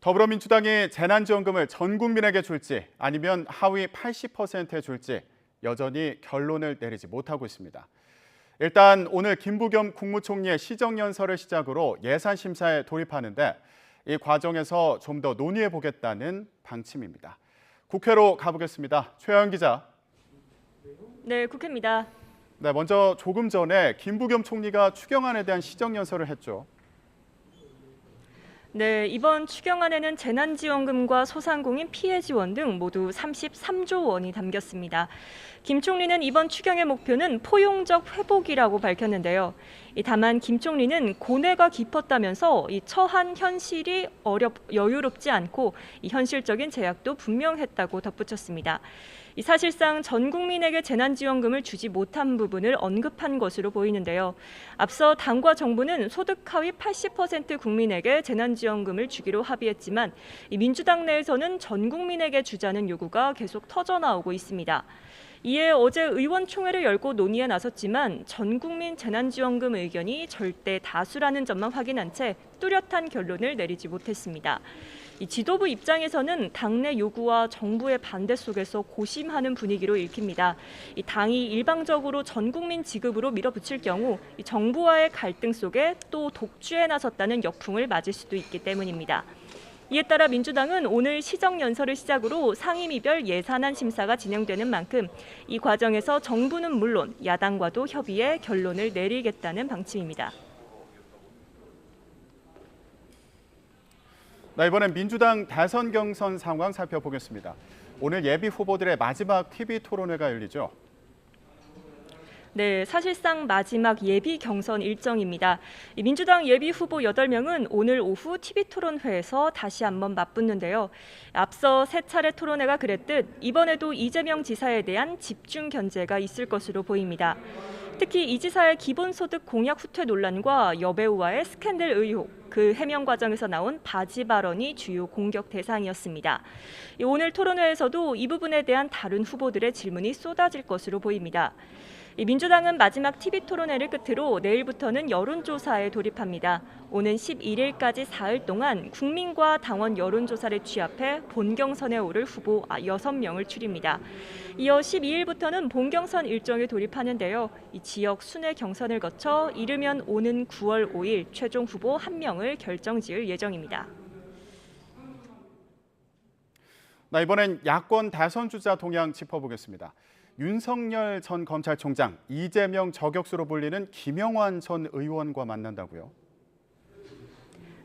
더불어민주당이 재난지원금을 전 국민에게 줄지 아니면 하위 80%에 줄지 여전히 결론을 내리지 못하고 있습니다. 일단 오늘 김부겸 국무총리의 시정연설을 시작으로 예산심사에 돌입하는데 이 과정에서 좀 더 논의해보겠다는 방침입니다. 국회로 가보겠습니다. 최하연 기자. 네, 국회입니다. 네, 먼저 조금 전에 김부겸 총리가 추경안에 대한 시정연설을 했죠. 네, 이번 추경안에는 재난지원금과 소상공인 피해 지원 등 모두 33조 원이 담겼습니다. 김 총리는 이번 추경의 목표는 포용적 회복이라고 밝혔는데요. 다만 김 총리는 고뇌가 깊었다면서 이 처한 현실이 여유롭지 않고 이 현실적인 제약도 분명했다고 덧붙였습니다. 사실상 전 국민에게 재난지원금을 주지 못한 부분을 언급한 것으로 보이는데요. 앞서 당과 정부는 소득 하위 80% 국민에게 재난지원금을 주기로 합의했지만 민주당 내에서는 전 국민에게 주자는 요구가 계속 터져나오고 있습니다. 이에 어제 의원총회를 열고 논의에 나섰지만 전 국민 재난지원금 의견이 절대 다수라는 점만 확인한 채 뚜렷한 결론을 내리지 못했습니다. 지도부 입장에서는 당내 요구와 정부의 반대 속에서 고심하는 분위기로 읽힙니다. 당이 일방적으로 전 국민 지급으로 밀어붙일 경우 정부와의 갈등 속에 또 독주에 나섰다는 역풍을 맞을 수도 있기 때문입니다. 이에 따라 민주당은 오늘 시정연설을 시작으로 상임위별 예산안 심사가 진행되는 만큼 이 과정에서 정부는 물론 야당과도 협의해 결론을 내리겠다는 방침입니다. 네, 이번엔 민주당 대선 경선 상황 살펴보겠습니다. 오늘 예비 후보들의 마지막 TV 토론회가 열리죠. 네, 사실상 마지막 예비 경선 일정입니다. 민주당 예비 후보 8명은 오늘 오후 TV토론회에서 다시 한번 맞붙는데요. 앞서 3차례 토론회가 그랬듯 이번에도 이재명 지사에 대한 집중 견제가 있을 것으로 보입니다. 특히 이 지사의 기본소득 공약 후퇴 논란과 여배우와의 스캔들 의혹, 그 해명 과정에서 나온 바지 발언이 주요 공격 대상이었습니다. 오늘 토론회에서도 이 부분에 대한 다른 후보들의 질문이 쏟아질 것으로 보입니다. 민주당은 마지막 TV토론회를 끝으로 내일부터는 여론조사에 돌입합니다. 오는 11일까지 4일 동안 국민과 당원 여론조사를 취합해 본경선에 오를 후보 6명을 추립니다. 이어 12일부터는 본경선 일정에 돌입하는데요. 이 지역 순회 경선을 거쳐 이르면 오는 9월 5일 최종 후보 1명을 결정지을 예정입니다. 네, 이번엔 야권 대선 주자 동향 짚어보겠습니다. 윤석열 전 검찰총장, 이재명 저격수로 불리는 김영환 전 의원과 만난다고요?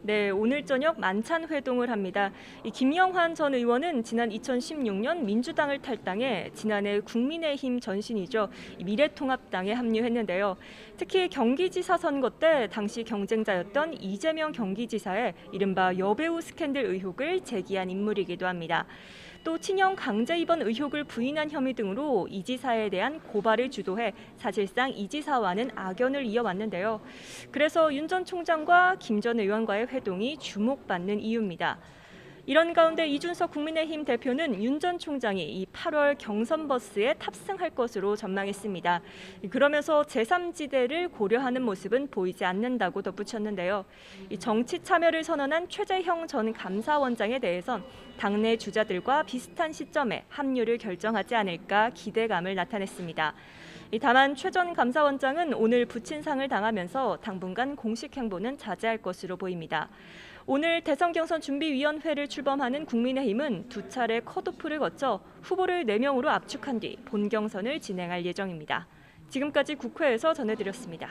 네, 오늘 저녁 만찬 회동을 합니다. 이 김영환 전 의원은 지난 2016년 민주당을 탈당해 지난해 국민의힘 전신이죠. 미래통합당에 합류했는데요. 특히 경기지사 선거 때 당시 경쟁자였던 이재명 경기지사의 이른바 여배우 스캔들 의혹을 제기한 인물이기도 합니다. 또 친형 강제 입원 의혹을 부인한 혐의 등으로 이 지사에 대한 고발을 주도해 사실상 이 지사와는 악연을 이어왔는데요. 그래서 윤 전 총장과 김 전 의원과의 회동이 주목받는 이유입니다. 이런 가운데 이준석 국민의힘 대표는 윤 전 총장이 이 8월 경선 버스에 탑승할 것으로 전망했습니다. 그러면서 제3지대를 고려하는 모습은 보이지 않는다고 덧붙였는데요. 이 정치 참여를 선언한 최재형 전 감사원장에 대해선 당내 주자들과 비슷한 시점에 합류를 결정하지 않을까 기대감을 나타냈습니다. 다만 최 전 감사원장은 오늘 부친상을 당하면서 당분간 공식 행보는 자제할 것으로 보입니다. 오늘 대선 경선 준비위원회를 출범하는 국민의힘은 2차례 컷오프를 거쳐 후보를 4명으로 압축한 뒤 본경선을 진행할 예정입니다. 지금까지 국회에서 전해드렸습니다.